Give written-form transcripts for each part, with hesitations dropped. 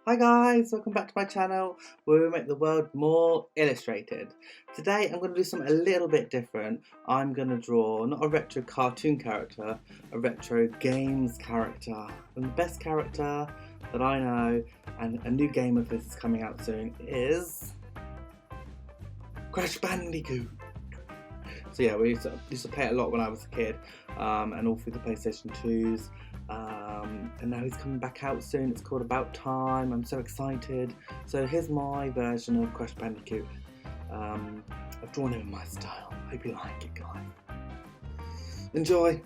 Hi guys, welcome back to my channel where we make the world more illustrated. Today I'm going to do something a little bit different. I'm going to draw not a retro cartoon character, a retro games character. And the best character that I know, and a new game of this is coming out soon, is Crash Bandicoot. So yeah, we used to play it a lot when I was a kid, and all through the PlayStation 2s. And now he's coming back out soon. It's called About Time. I'm so excited. So here's my version of Crash Bandicoot. I've drawn him in my style. Hope you like it, guys. Enjoy.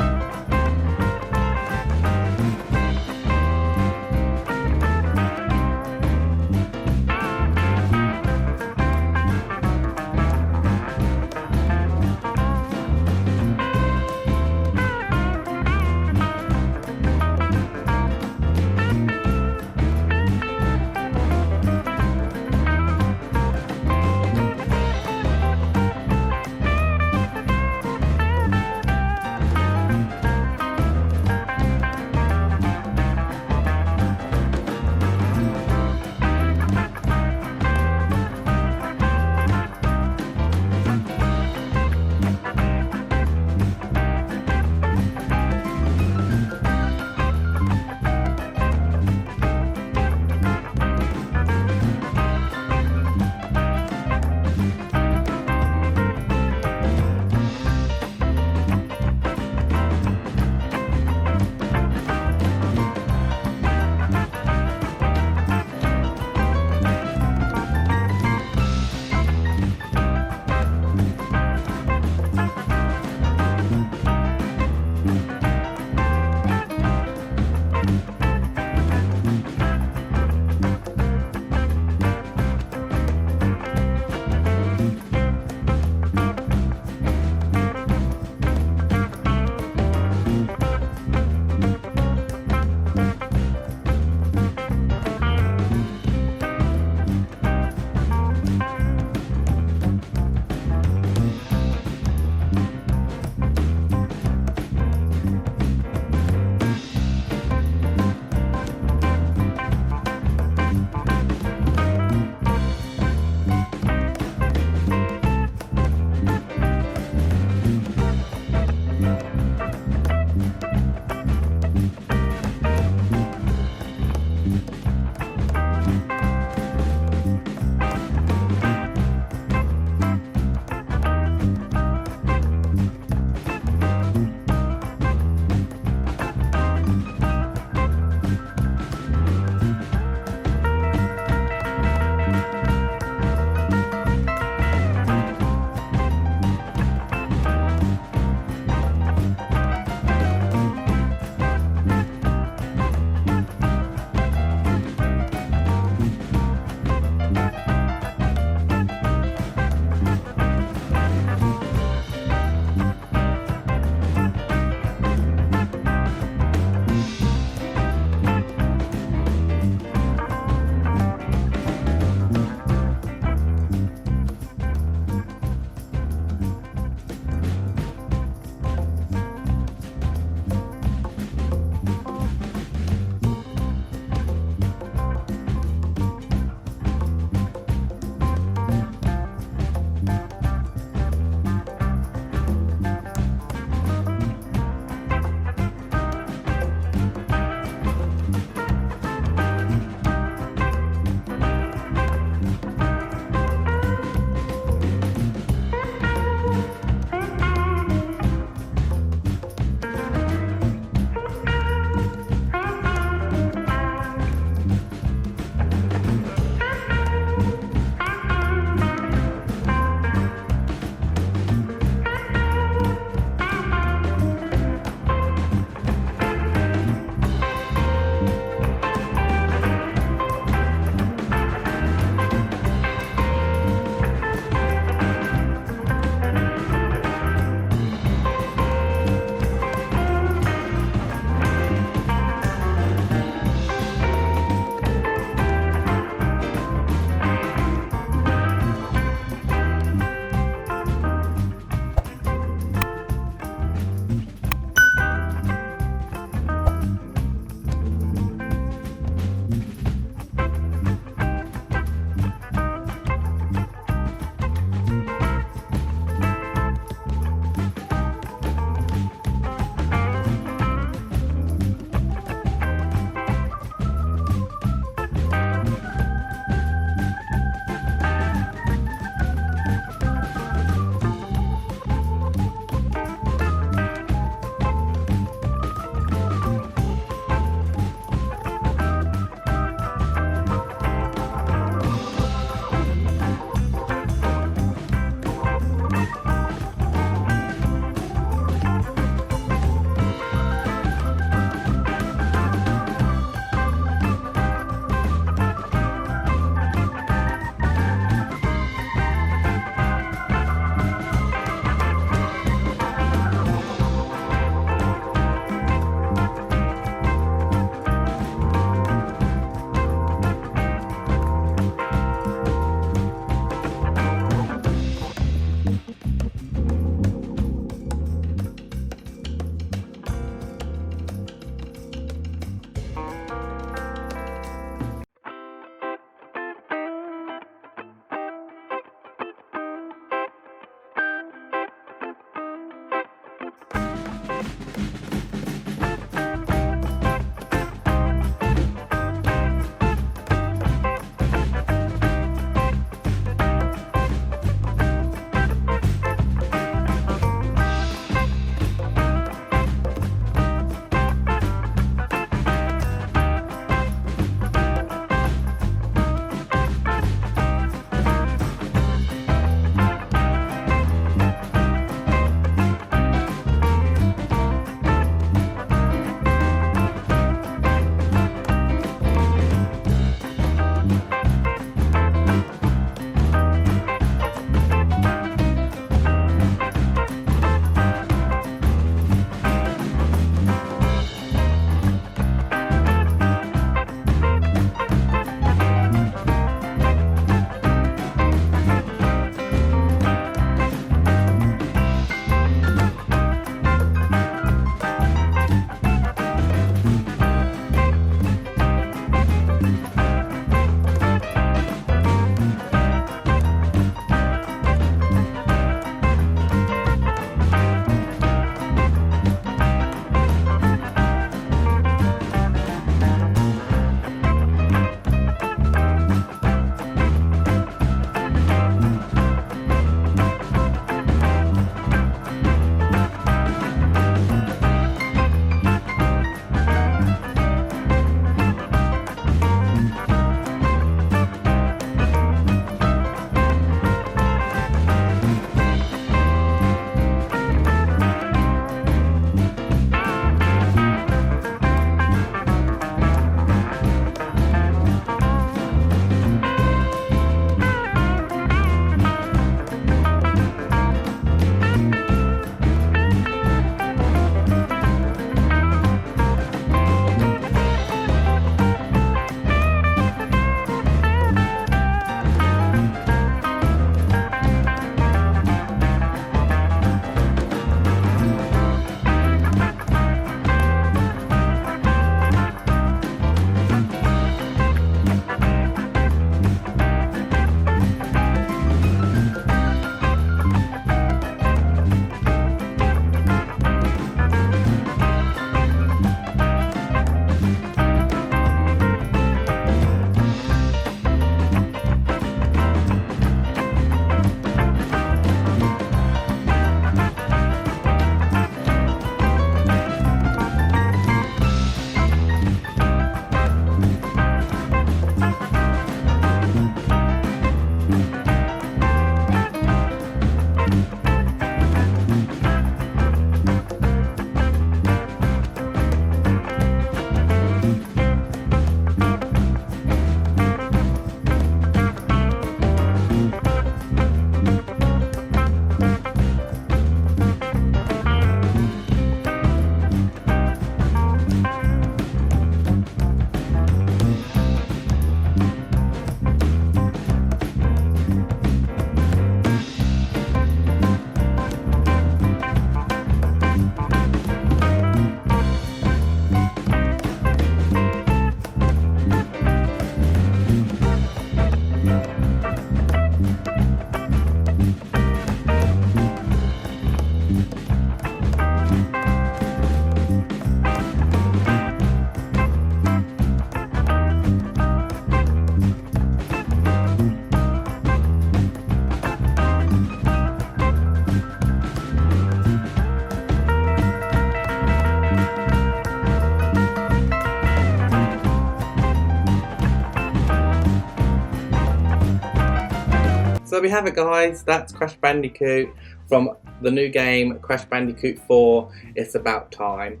So there we have it, guys. That's Crash Bandicoot from the new game Crash Bandicoot 4 It's About Time,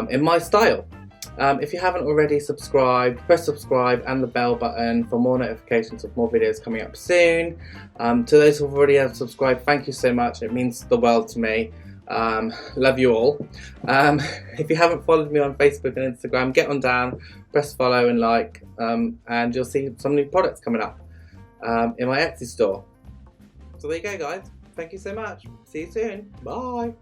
in my style. If you haven't already subscribed, press subscribe and the bell button for more notifications of more videos coming up soon. To those who've already subscribed, thank you so much. It means the world to me. Love you all. If you haven't followed me on Facebook and Instagram, get on down, press follow and like, and you'll see some new products coming up in my Etsy store. So there you go, guys. Thank you so much. See you soon. Bye.